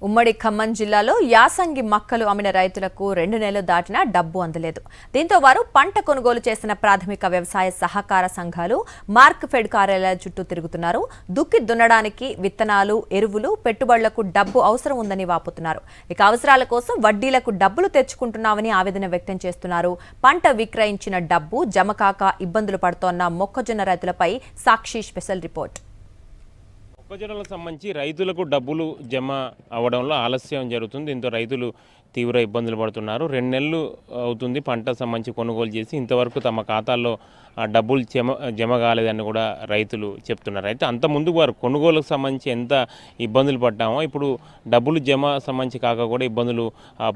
ఉమ్మడి ఖమ్మం జిల్లాలో యాసంగి మక్కలు అమ్మిన రైతులకు 2 నెలలు దాటినా డబ్బు అందలేదు. దీంతో వారు పంట కొనుగోలు చేసిన ప్రాథమిక వ్యవసాయ సహకార సంఘాలు మార్క్ఫెడ్ కార్యాలయాల చుట్టూ తిరుగుతున్నారు. దుక్కి దున్నడానికి విత్తనాలు, ఎరువులు, పెట్టుబడులకు డబ్బు అవసరం ఉందని వాపోతున్నారు. ఇక అవసరాల కోసం వడ్డీలకు డబ్బులు తెచ్చుకుంటున్నామని ఆవేదన వ్యక్తం చేస్తున్నారు. పంట విక్రయించిన డబ్బు జమ కాక ఇబ్బందులు పడుతోన్న మొక్కజొన్న రైతులపై సాక్షి స్పెషల్ రిపోర్ట్. మొక్కజొన్నలకు సంబంధించి రైతులకు డబ్బులు జమ అవ్వడంలో ఆలస్యం జరుగుతుంది. దీంతో రైతులు తీవ్ర ఇబ్బందులు పడుతున్నారు. 2 నెలలు అవుతుంది పంట సంబంధించి కొనుగోలు చేసి ఇంతవరకు తమ ఖాతాల్లో డబ్బులు జమ కాలేదని కూడా రైతులు చెప్తున్నారు. అయితే అంత ముందు వారు కొనుగోలుకు సంబంధించి ఎంత ఇబ్బందులు పడ్డామో ఇప్పుడు డబ్బులు జమ సంబంధించి కాక కూడా ఇబ్బందులు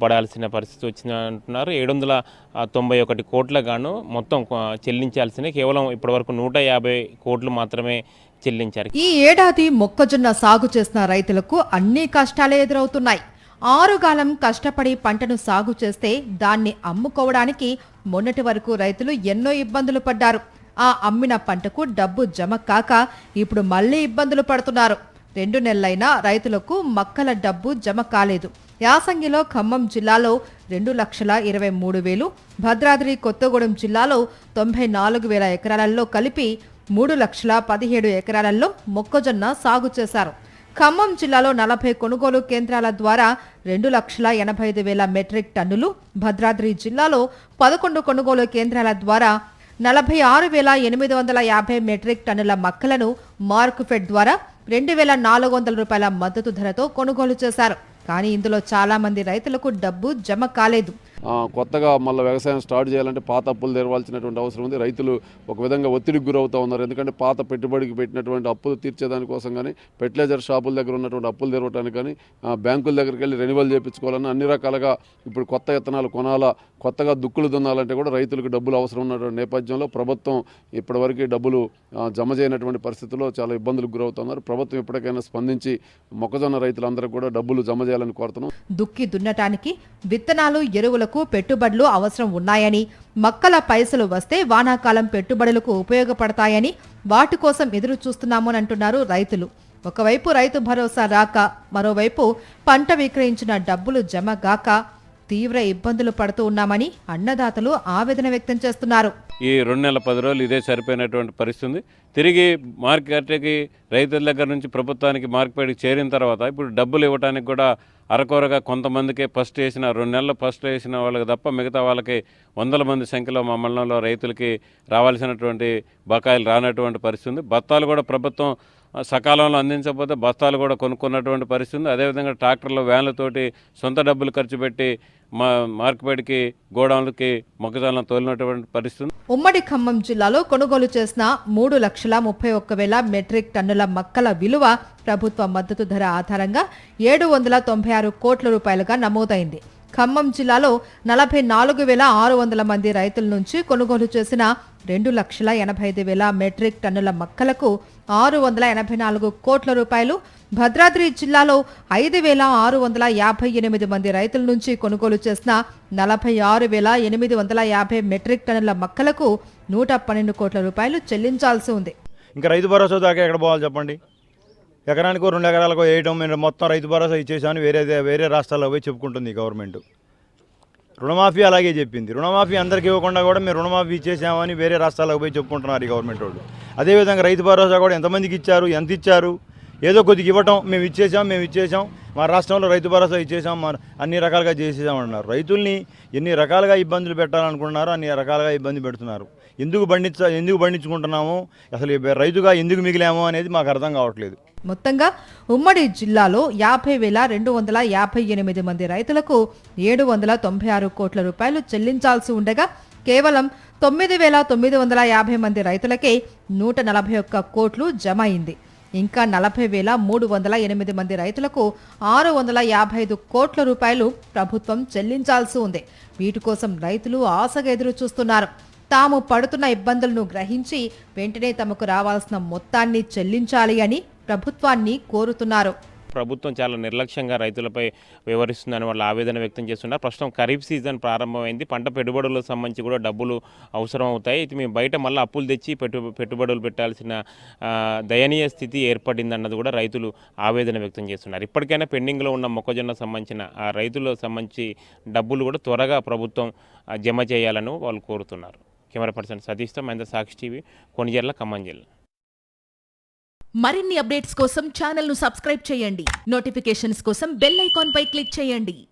పడాల్సిన పరిస్థితి వచ్చిందంటున్నారు. 791 కోట్ల గాను మొత్తం చెల్లించాల్సిన కేవలం ఇప్పటివరకు 150 కోట్లు మాత్రమే చెల్లించారు. ఈ ఏడాది మొక్కజొన్న సాగు చేసిన రైతులకు అన్ని కష్టాలే ఎదురవుతున్నాయి. 6 కాలం కష్టపడి పంటను సాగు చేస్తే దాన్ని అమ్ముకోవడానికి మొన్నటి వరకు రైతులు ఎన్నో ఇబ్బందులు పడ్డారు. ఆ అమ్మిన పంటకు డబ్బు జమ కాక ఇప్పుడు మళ్లీ ఇబ్బందులు పడుతున్నారు. 2 నెలలైనా రైతులకు మక్కల డబ్బు జమ కాలేదు. యాసంగిలో ఖమ్మం జిల్లాలో 2,23,000, భద్రాద్రి కొత్తగూడెం జిల్లాలో 94,000 ఎకరాలలో కలిపి 3,17,000 ఎకరాలలో మొక్కజొన్న సాగు చేశారు. ఖమ్మం జిల్లాలో 40 కొనుగోలు కేంద్రాల ద్వారా 2,85,000 మెట్రిక్ టన్నులు, భద్రాద్రి జిల్లాలో 11 కొనుగోలు కేంద్రాల ద్వారా 46,850 మెట్రిక్ టన్నుల మక్కలను మార్క్ఫెడ్ ద్వారా 2,400 రూపాయల మద్దతు ధరతో కొనుగోలు చేశారు. కానీ ఇందులో చాలా మంది రైతులకు డబ్బు జమ కాలేదు. కొత్తగా మళ్ళీ వ్యవసాయం స్టార్ట్ చేయాలంటే పాత అప్పులు తెరవాల్సినటువంటి అవసరం ఉంది. రైతులు ఒక విధంగా ఒత్తిడికి గురవుతూ ఉన్నారు. ఎందుకంటే పాత పెట్టుబడికి పెట్టినటువంటి అప్పులు తీర్చేదానికోసం కానీ, ఫెర్టిలైజర్ షాపుల దగ్గర ఉన్నటువంటి అప్పులు తెరవడానికి కానీ, బ్యాంకుల దగ్గరికి వెళ్ళి రెన్యువల్ చేయించుకోవాలని అన్ని రకాలుగా ఇప్పుడు కొత్త విత్తనాలు కొనాలా, కొత్తగా దుక్కులు దున్నాలంటే కూడా రైతులకు డబ్బులు అవసరం ఉన్నటువంటి నేపథ్యంలో ప్రభుత్వం ఇప్పటివరకు డబ్బులు జమ చేయనటువంటి పరిస్థితుల్లో చాలా ఇబ్బందులకు గురవుతున్నారు. ప్రభుత్వం ఇప్పటికైనా స్పందించి మొక్కజొన్న రైతులందరూ కూడా డబ్బులు జమ చేయాలని కోరుతున్నాం. దుక్కి దున్నటానికి విత్తనాలు, ఎరువులకు పెట్టుబడులు అవసరం ఉన్నాయని, మక్కల పైసలు వస్తే వానాకాలం పెట్టుబడులకు ఉపయోగపడతాయని వాటి కోసం ఎదురు చూస్తున్నామని అంటున్నారు రైతులు. ఒకవైపు రైతు భరోసా రాక, మరోవైపు పంట విక్రయించిన డబ్బులు జమ గాక తీవ్ర ఇబ్బందులు పడుతూ ఉన్నామని అన్నదాతలు ఆవేదన వ్యక్తం చేస్తున్నారు. ఈ 2 నెలల 10 రోజులు ఇదే సరిపోయినటువంటి పరిస్థితి. తిరిగి మార్కెట్కి రైతుల దగ్గర నుంచి ప్రభుత్వానికి మార్కెట్కి చేరిన తర్వాత ఇప్పుడు డబ్బులు ఇవ్వడానికి కూడా అరకొరగా కొంతమందికే ఫస్ట్ వేసిన 2 నెలలు ఫస్ట్ వేసిన వాళ్ళకి తప్ప మిగతా వాళ్ళకి 100 మంది సంఖ్యలో మా మండలంలో రైతులకి రావాల్సినటువంటి బకాయిలు రానటువంటి పరిస్థితి. బత్తాలు కూడా ప్రభుత్వం సకాలంలో అందించకపోతే బస్తాలు కూడా కొనుక్కున్నటువంటి పరిస్థితి. అదేవిధంగా ట్రాక్టర్లు, వ్యాన్లతోటి సొంత డబ్బులు ఖర్చు పెట్టి మార్కెట్కి, గోడౌన్లకి మొక్కజొన్న తోలినటువంటి పరిస్థితి. ఉమ్మడి ఖమ్మం జిల్లాలో కొనుగోలు చేసిన 3,31,000 మెట్రిక్ టన్నుల మక్కల విలువ ప్రభుత్వ మద్దతు ధర ఆధారంగా 796 కోట్ల రూపాయలుగా నమోదైంది. ఖమ్మం జిల్లాలో 44,600 మంది రైతుల నుంచి కొనుగోలు చేసిన 2,85,000 మెట్రిక్ టన్నుల మక్కలకు 684 కోట్ల రూపాయలు, భద్రాద్రి జిల్లాలో 5,658 మంది రైతుల నుంచి కొనుగోలు చేసిన 46,850 మెట్రిక్ టన్నుల మక్కలకు 112 కోట్ల రూపాయలు చెల్లించాల్సి ఉంది. ఇంకా రైతు భరోసా దాకా ఎక్కడ పోవాలి చెప్పండి? ఎకరానికి 2 ఎకరాలకు వేయటం, మేము మొత్తం రైతు భరోసా ఇచ్చేసాను వేరే రాష్ట్రాల్లో పోయి చెప్పుకుంటుంది గవర్నమెంట్. రుణమాఫీ అలాగే చెప్పింది. రుణమాఫీ అందరికీ ఇవ్వకుండా కూడా మేము రుణమాఫీ ఇచ్చేసామని వేరే రాష్ట్రాలకు పోయి చెప్పుకుంటున్నారు ఈ గవర్నమెంట్ వాళ్ళు. అదేవిధంగా రైతు భరోసా కూడా ఎంతమందికి ఇచ్చారు, ఎంత ఇచ్చారు? ఏదో కొద్దిగా ఇవ్వటం, మేము ఇచ్చేసాం, మా రాష్ట్రంలో రైతు భరోసా ఇచ్చేసాం, అన్ని రకాలుగా చేసేసామన్నారు. రైతుల్ని ఎన్ని రకాలుగా ఇబ్బందులు పెట్టాలనుకుంటున్నారో అన్ని రకాలుగా ఇబ్బంది పెడుతున్నారు. ఎందుకు పండించుకుంటున్నాము, అసలు రైతుగా ఎందుకు మిగిలాము అనేది మాకు అర్థం కావట్లేదు. మొత్తంగా ఉమ్మడి జిల్లాలో 50,258 మంది రైతులకు 796 కోట్ల రూపాయలు చెల్లించాల్సి ఉండగా కేవలం 9,950 మంది రైతులకే 141 కోట్లు జమ అయింది. ఇంకా 40,308 మంది రైతులకు 655 కోట్ల రూపాయలు ప్రభుత్వం చెల్లించాల్సి ఉంది. వీటి కోసం రైతులు ఆశగా ఎదురు చూస్తున్నారు. తాము పడుతున్న ఇబ్బందులను గ్రహించి వెంటనే తమకు రావాల్సిన మొత్తాన్ని చెల్లించాలి అని ప్రభుత్వాన్ని కోరుతున్నారు. ప్రభుత్వం చాలా నిర్లక్ష్యంగా రైతులపై వ్యవహరిస్తుందని వాళ్ళు ఆవేదన వ్యక్తం చేస్తున్నారు. ప్రస్తుతం ఖరీఫ్ సీజన్ ప్రారంభమైంది. పంట పెట్టుబడులకు సంబంధించి కూడా డబ్బులు అవసరం అవుతాయి. ఇది మేము బయట మళ్ళీ అప్పులు తెచ్చి పెట్టుబడులు పెట్టాల్సిన దయనీయ స్థితి ఏర్పడిందన్నది కూడా రైతులు ఆవేదన వ్యక్తం చేస్తున్నారు. ఇప్పటికైనా పెండింగ్లో ఉన్న మొక్కజొన్న సంబంధించిన ఆ రైతులకు సంబంధించి డబ్బులు కూడా త్వరగా ప్రభుత్వం జమ చేయాలని వాళ్ళు కోరుతున్నారు. కెమెరా పర్సన్ సతీష్తో మహేంద్ర, సాక్షి టీవీ, కొణిజర్ల, ఖమ్మం జిల్లా. మరిన్ని అప్డేట్స్ కోసం ఛానల్ను సబ్స్క్రైబ్ చేయండి. నోటిఫికేషన్స్ కోసం బెల్ ఐకాన్ పై క్లిక్ చేయండి.